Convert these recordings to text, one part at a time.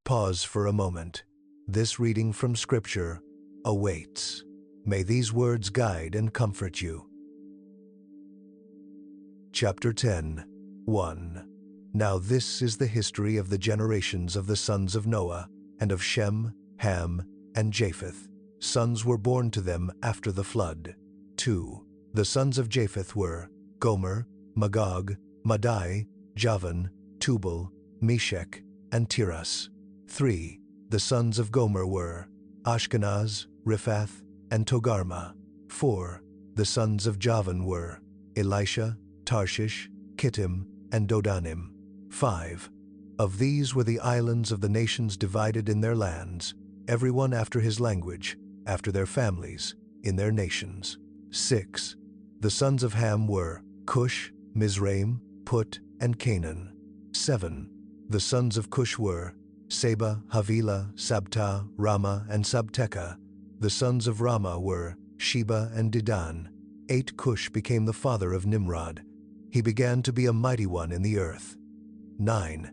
Pause for a moment. This reading from Scripture awaits. May these words guide and comfort you. Chapter 10, 1. Now this is the history of the generations of the sons of Noah, and of Shem, Ham, and Japheth. Sons were born to them after the flood. 2. The sons of Japheth were Gomer, Magog, Madai, Javan, Tubal, Meshech, and Tiras. 3. The sons of Gomer were Ashkenaz, Riphath, and Togarmah. 4. The sons of Javan were Elisha, Tarshish, Kittim, and Dodanim. 5. Of these were the islands of the nations divided in their lands, everyone after his language, after their families, in their nations. 6. The sons of Ham were Cush, Mizraim, Put, and Canaan. 7. The sons of Cush were Seba, Havilah, Sabta, Rama, and Sabteka. The sons of Rama were Sheba and Dedan. 8. Cush became the father of Nimrod. He began to be a mighty one in the earth. 9.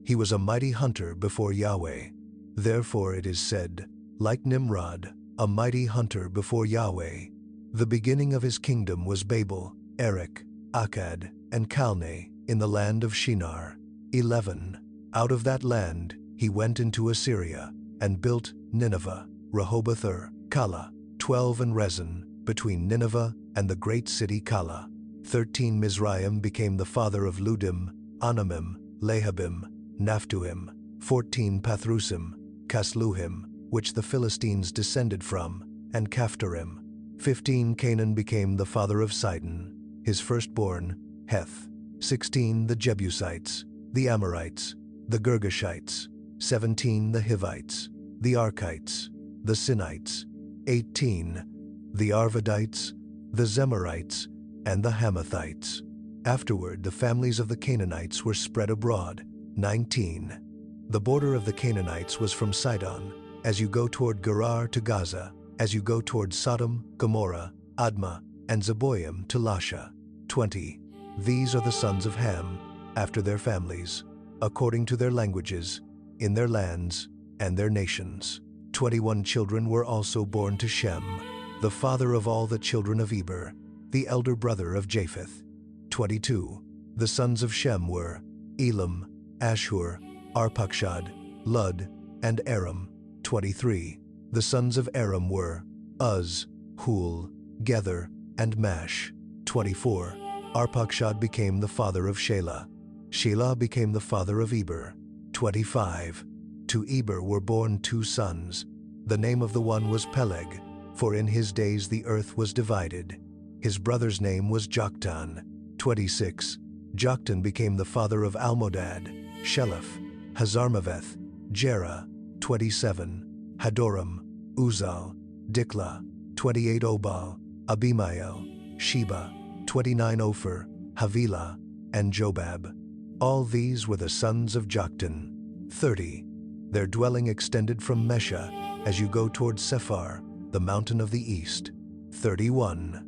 He was a mighty hunter before Yahweh. Therefore it is said, like Nimrod, a mighty hunter before Yahweh. The beginning of his kingdom was Babel, Erech, Akkad, and Calneh in the land of Shinar. 11. Out of that land he went into Assyria, and built Nineveh, Rehoboth-er, Calah, 12, and Rezin, between Nineveh and the great city Calah. 13. Mizraim became the father of Ludim, Anamim, Lehabim, Naphtuhim. 14. Pathrusim, Casluhim, which the Philistines descended from, and Caphtorim. 15. Canaan became the father of Sidon, his firstborn, Heth. 16. The Jebusites, the Amorites, the Girgashites. 17. The Hivites, the Archites, the Sinites. 18. The Arvadites, the Zemarites, and the Hamathites. Afterward the families of the Canaanites were spread abroad. 19. The border of the Canaanites was from Sidon, as you go toward Gerar to Gaza, as you go toward Sodom, Gomorrah, Admah, and Zeboim to Lasha. 20. These are the sons of Ham, after their families, according to their languages, in their lands, and their nations. 21 children were also born to Shem, the father of all the children of Eber, the elder brother of Japheth. 22. The sons of Shem were Elam, Ashur, Arpachshad, Lud, and Aram. 23. The sons of Aram were Uz, Hul, Gether, and Mash. 24. Arpachshad became the father of Shelah. Shelah became the father of Eber. 25. To Eber were born 2 sons. The name of the one was Peleg, for in his days the earth was divided. His brother's name was Joktan. 26. Joktan became the father of Almodad, Sheleph, Hazarmaveth, Jerah. 27. Hadoram, Uzal, Dikla. 28. Obal, Abimael, Sheba. 29. Ophir, Havilah, and Jobab. All these were the sons of Joktan. 30. Their dwelling extended from Mesha, as you go toward Sephar, the mountain of the east. 31.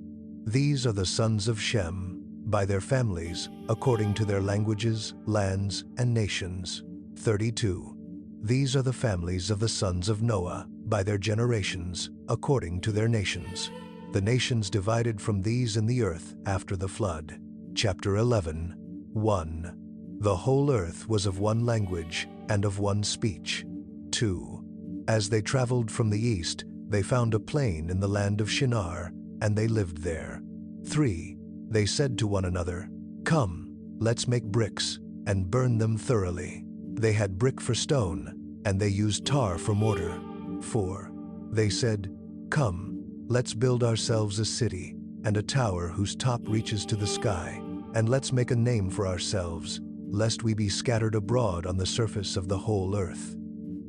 These are the sons of Shem, by their families, according to their languages, lands, and nations. 32. These are the families of the sons of Noah, by their generations, according to their nations. The nations divided from these in the earth after the flood. Chapter 11, 1. The whole earth was of one language and of one speech. 2. As they traveled from the east, they found a plain in the land of Shinar, and they lived there. 3. They said to one another, "Come, let's make bricks, and burn them thoroughly." They had brick for stone, and they used tar for mortar. 4. They said, "Come, let's build ourselves a city, and a tower whose top reaches to the sky, and let's make a name for ourselves, lest we be scattered abroad on the surface of the whole earth."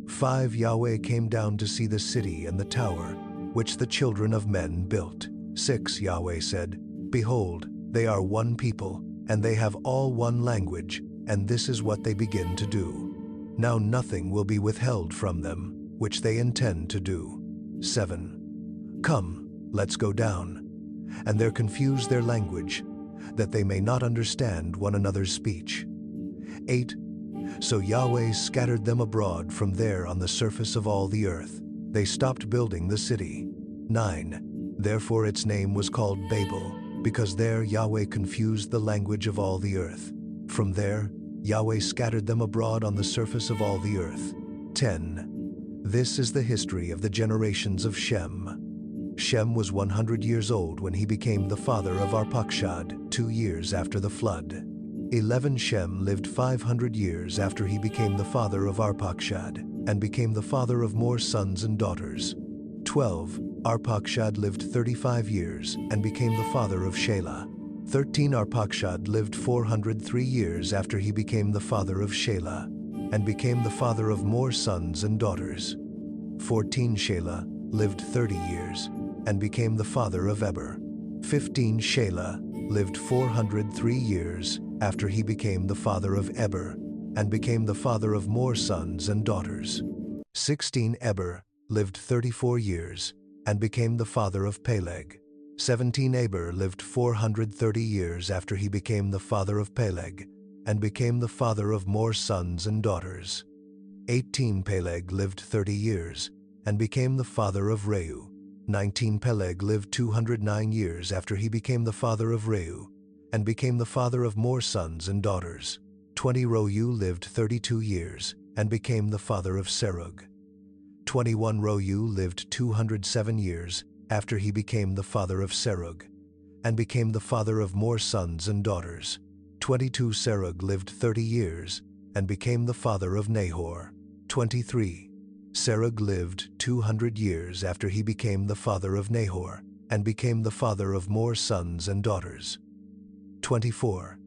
5. Yahweh came down to see the city and the tower, which the children of men built. 6. Yahweh said, "Behold, they are one people, and they have all one language, and this is what they begin to do. Now nothing will be withheld from them, which they intend to do." 7. Come, let's go down. And there confuse their language, that they may not understand one another's speech. 8. So Yahweh scattered them abroad from there on the surface of all the earth. They stopped building the city. 9. Therefore its name was called Babel, because there Yahweh confused the language of all the earth. From there, Yahweh scattered them abroad on the surface of all the earth. 10. This is the history of the generations of Shem. Shem was 100 years old when he became the father of Arpachshad, 2 years after the flood. 11. Shem lived 500 years after he became the father of Arpachshad, and became the father of more sons and daughters. 12. Arpachshad lived 35 years, and became the father of Shelah. 13. Arpachshad lived 403 years after he became the father of Shelah, and became the father of more sons and daughters. 14. Shelah lived 30 years, and became the father of Eber. 15. Shelah lived 403 years after he became the father of Eber, and became the father of more sons and daughters. 16. Eber lived 34 years, and became the father of Peleg. 17. Eber lived 430 years after he became the father of Peleg, and became the father of more sons and daughters. 18. Peleg lived 30 years, and became the father of Reu. 19. Peleg lived 209 years after he became the father of Reu, and became the father of more sons and daughters. 20. Reu lived 32 years, and became the father of Serug. 21. Reu lived 207 years after he became the father of Serug, and became the father of more sons and daughters. 22. Serug lived 30 years, and became the father of Nahor. 23. Serug lived 200 years after he became the father of Nahor, and became the father of more sons and daughters. 24.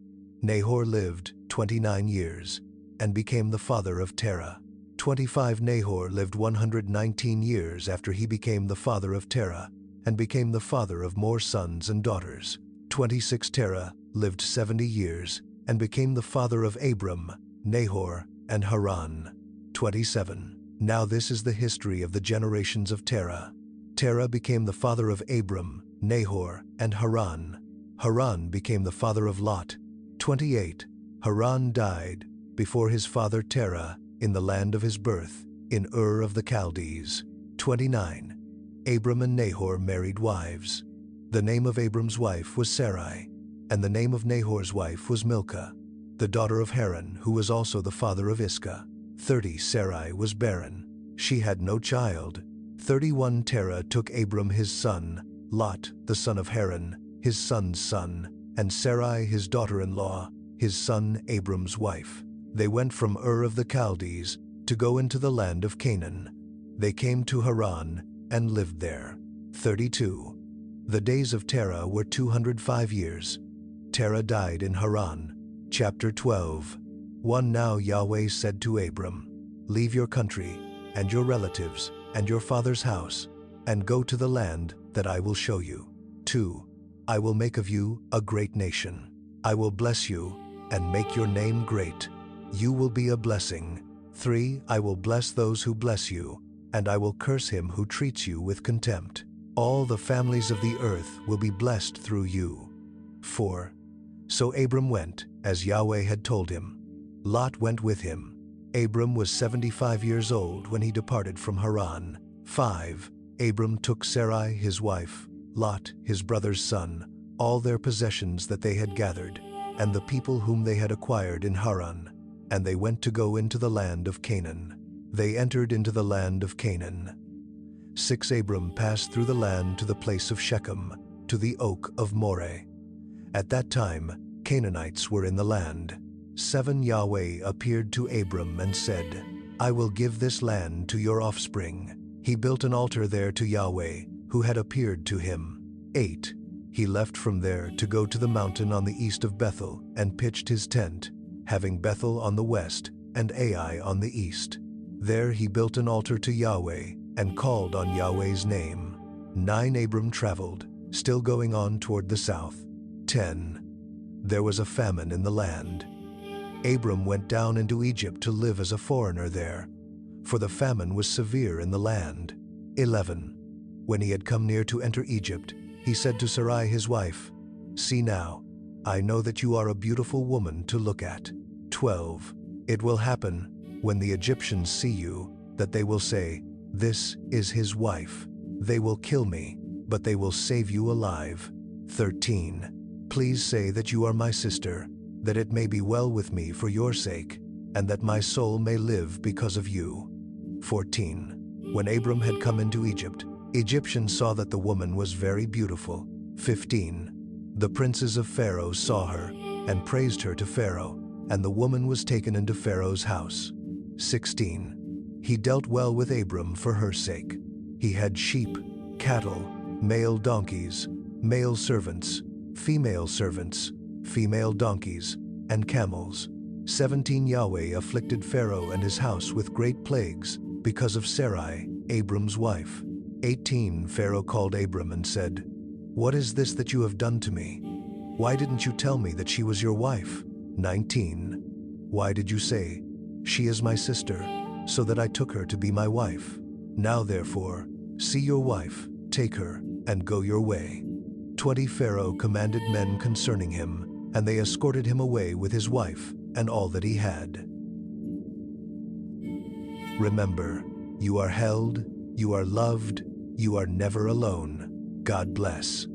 Nahor lived 29 years, and became the father of Terah. 25. Nahor lived 119 years after he became the father of Terah, and became the father of more sons and daughters. 26. Terah lived 70 years, and became the father of Abram, Nahor, and Haran. 27. Now this is the history of the generations of Terah. Terah became the father of Abram, Nahor, and Haran. Haran became the father of Lot. 28. Haran died before his father Terah in the land of his birth, in Ur of the Chaldees. 29. Abram and Nahor married wives. The name of Abram's wife was Sarai, and the name of Nahor's wife was Milcah, the daughter of Haran, who was also the father of Iscah. 30. Sarai was barren. She had no child. 31. Terah took Abram his son, Lot, the son of Haran, his son's son, and Sarai his daughter-in-law, his son Abram's wife. They went from Ur of the Chaldees to go into the land of Canaan. They came to Haran and lived there. 32. The days of Terah were 205 years. Terah died in Haran. Chapter 12. 1. Now Yahweh said to Abram, "Leave your country, and your relatives, and your father's house, and go to the land that I will show you. 2. I will make of you a great nation. I will bless you, and make your name great. You will be a blessing. 3. I will bless those who bless you, and I will curse him who treats you with contempt. All the families of the earth will be blessed through you." 4. So Abram went, as Yahweh had told him. Lot went with him. Abram was 75 years old when he departed from Haran. 5. Abram took Sarai his wife, Lot his brother's son, all their possessions that they had gathered, and the people whom they had acquired in Haran, and they went to go into the land of Canaan. They entered into the land of Canaan. 6. Abram passed through the land to the place of Shechem, to the oak of Moreh. At that time, Canaanites were in the land. 7. Yahweh appeared to Abram and said, "I will give this land to your offspring." He built an altar there to Yahweh, who had appeared to him. 8. He left from there to go to the mountain on the east of Bethel, and pitched his tent, having Bethel on the west and Ai on the east. There he built an altar to Yahweh, and called on Yahweh's name. 9. Abram traveled, still going on toward the south. 10. There was a famine in the land. Abram went down into Egypt to live as a foreigner there, for the famine was severe in the land. 11. When he had come near to enter Egypt, he said to Sarai his wife, "See now, I know that you are a beautiful woman to look at." 12. It will happen, when the Egyptians see you, that they will say, 'This is his wife.' They will kill me, but they will save you alive." 13. "Please say that you are my sister, that it may be well with me for your sake, and that my soul may live because of you." 14. When Abram had come into Egypt, Egyptians saw that the woman was very beautiful. 15. The princes of Pharaoh saw her, and praised her to Pharaoh, and the woman was taken into Pharaoh's house. 16. He dealt well with Abram for her sake. He had sheep, cattle, male donkeys, male servants, female donkeys, and camels. 17. Yahweh afflicted Pharaoh and his house with great plagues because of Sarai, Abram's wife. 18. Pharaoh called Abram and said, "What is this that you have done to me? Why didn't you tell me that she was your wife?" 19. Why did you say, "She is my sister," so that I took her to be my wife? Now therefore, see your wife, take her, and go your way. 20. Pharaoh commanded men concerning him, and they escorted him away with his wife and all that he had. Remember, you are held, you are loved, you are never alone. God bless.